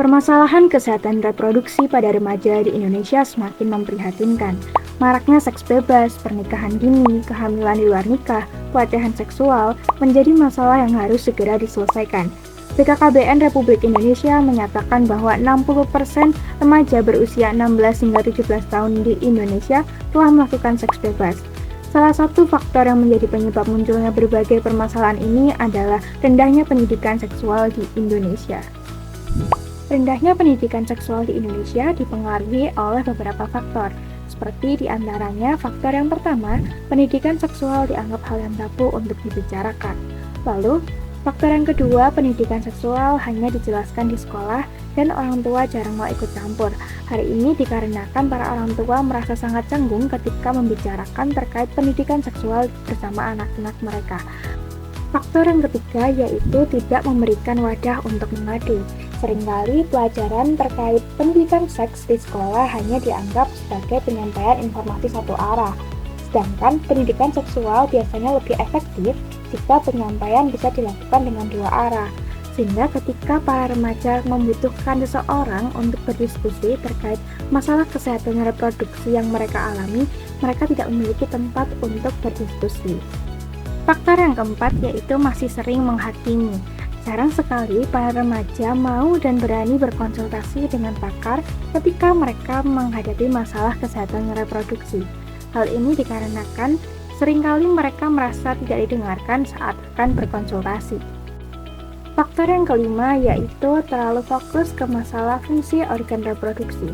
Permasalahan kesehatan reproduksi pada remaja di Indonesia semakin memprihatinkan. Maraknya seks bebas, pernikahan dini, kehamilan di luar nikah, pelecehan seksual menjadi masalah yang harus segera diselesaikan. BKKBN Republik Indonesia menyatakan bahwa 60% remaja berusia 16 hingga 17 tahun di Indonesia telah melakukan seks bebas. Salah satu faktor yang menjadi penyebab munculnya berbagai permasalahan ini adalah rendahnya pendidikan seksual di Indonesia. Rendahnya pendidikan seksual di Indonesia dipengaruhi oleh beberapa faktor, seperti diantaranya faktor yang pertama, pendidikan seksual dianggap hal yang tabu untuk dibicarakan. Lalu, faktor yang kedua, pendidikan seksual hanya dijelaskan di sekolah dan orang tua jarang mau ikut campur. Hal ini dikarenakan para orang tua merasa sangat canggung ketika membicarakan terkait pendidikan seksual bersama anak-anak mereka. Faktor yang ketiga yaitu tidak memberikan wadah untuk mengadu. Seringkali pelajaran terkait pendidikan seks di sekolah hanya dianggap sebagai penyampaian informasi satu arah. Sedangkan pendidikan seksual biasanya lebih efektif jika penyampaian bisa dilakukan dengan dua arah. Sehingga ketika para remaja membutuhkan seseorang untuk berdiskusi terkait masalah kesehatan reproduksi yang mereka alami, mereka tidak memiliki tempat untuk berdiskusi. Faktor yang keempat yaitu masih sering menghakimi. Jarang sekali para remaja mau dan berani berkonsultasi dengan pakar ketika mereka menghadapi masalah kesehatan reproduksi. Hal ini dikarenakan seringkali mereka merasa tidak didengarkan saat akan berkonsultasi. Faktor yang kelima yaitu terlalu fokus ke masalah fungsi organ reproduksi.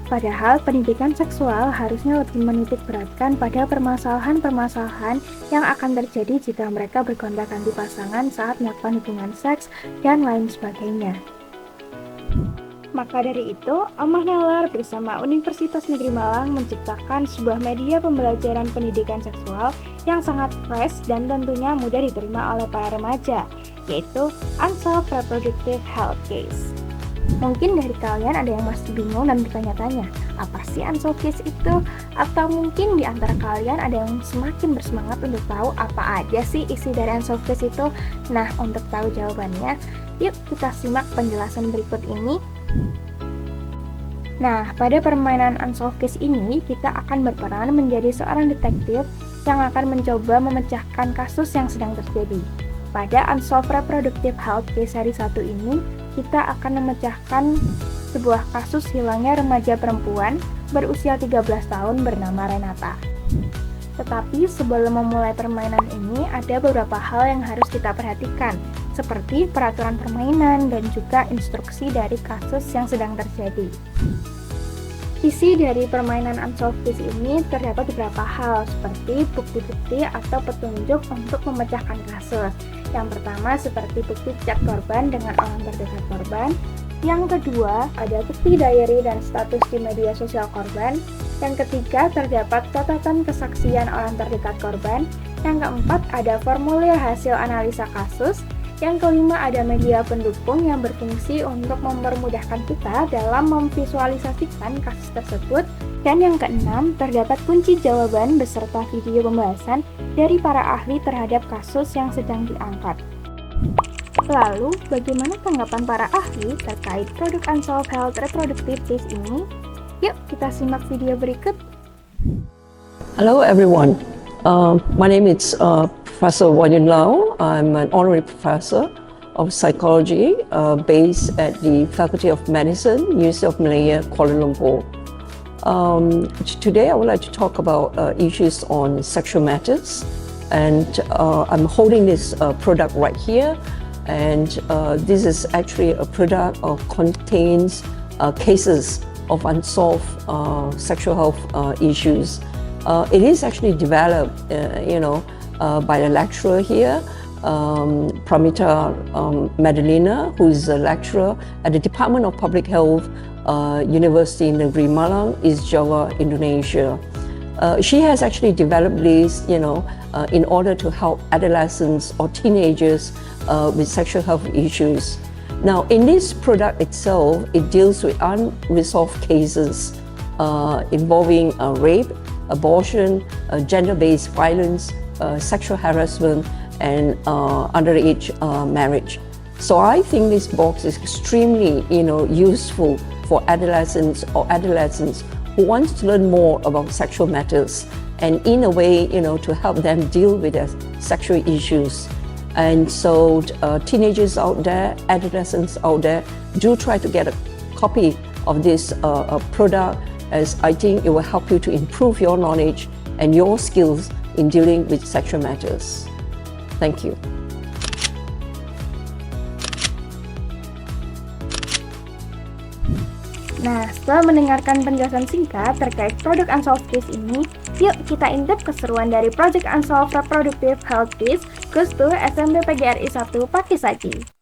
Padahal pendidikan seksual harusnya lebih menitik beratkan pada permasalahan-permasalahan yang akan terjadi jika mereka bergonta-ganti pasangan saat melakukan hubungan seks dan lain sebagainya. Maka dari itu, Omah Nalar bersama Universitas Negeri Malang menciptakan sebuah media pembelajaran pendidikan seksual yang sangat fresh dan tentunya mudah diterima oleh para remaja, yaitu Unsolved Reproductive Health Case. Mungkin dari kalian ada yang masih bingung dan bertanya-tanya, apa sih unsolved case itu? Atau mungkin di antara kalian ada yang semakin bersemangat untuk tahu apa aja sih isi dari unsolved case itu? Nah, untuk tahu jawabannya, yuk kita simak penjelasan berikut ini. Nah, pada permainan unsolved case ini, kita akan berperan menjadi seorang detektif yang akan mencoba memecahkan kasus yang sedang terjadi. Pada Unsolved Reproductive Health Case seri 1 ini, kita akan memecahkan sebuah kasus hilangnya remaja perempuan berusia 13 tahun bernama Renata. Tetapi sebelum memulai permainan ini, ada beberapa hal yang harus kita perhatikan, seperti peraturan permainan dan juga instruksi dari kasus yang sedang terjadi. Isi dari permainan Unsolved Case ini terdapat beberapa hal, seperti bukti-bukti atau petunjuk untuk memecahkan kasus. Yang pertama seperti bukti chat korban dengan orang terdekat korban. Yang kedua ada bukti diary dan status di media sosial korban. Yang ketiga terdapat catatan kesaksian orang terdekat korban. Yang keempat ada formulir hasil analisa kasus. Yang kelima ada media pendukung yang berfungsi untuk mempermudahkan kita dalam memvisualisasikan kasus tersebut. Dan yang keenam, terdapat kunci jawaban beserta video pembahasan dari para ahli terhadap kasus yang sedang diangkat. Lalu, bagaimana tanggapan para ahli terkait produk Unsolved Health Reproductive Case ini? Yuk, kita simak video berikut. Hello everyone. My name is Professor Wan Yun Lau. I'm an honorary professor of psychology based at the Faculty of Medicine, University of Malaya, Kuala Lumpur. Today I would like to talk about issues on sexual matters, and I'm holding this product right here, and this is actually a product contains cases of unsolved sexual health issues. It is actually developed, by a lecturer here, Pramita Madalena, who is a lecturer at the Department of Public Health, University Negeri Malang, East Java, Indonesia. She has actually developed this, in order to help adolescents or teenagers with sexual health issues. Now, in this product itself, it deals with unresolved cases involving rape, abortion, gender-based violence, sexual harassment, and underage marriage. So I think this box is extremely, useful for adolescents who want to learn more about sexual matters, and in a way, to help them deal with their sexual issues. And so teenagers out there, adolescents out there, do try to get a copy of this product, as I think it will help you to improve your knowledge and your skills in dealing with sexual matters. Thank you. Nah, setelah mendengarkan penjelasan singkat terkait produk Unsolved Case ini, yuk kita intip keseruan dari Project Unsolved Reproductive Health Quiz Gus 2 SMP PGRI 1 Pakisaki.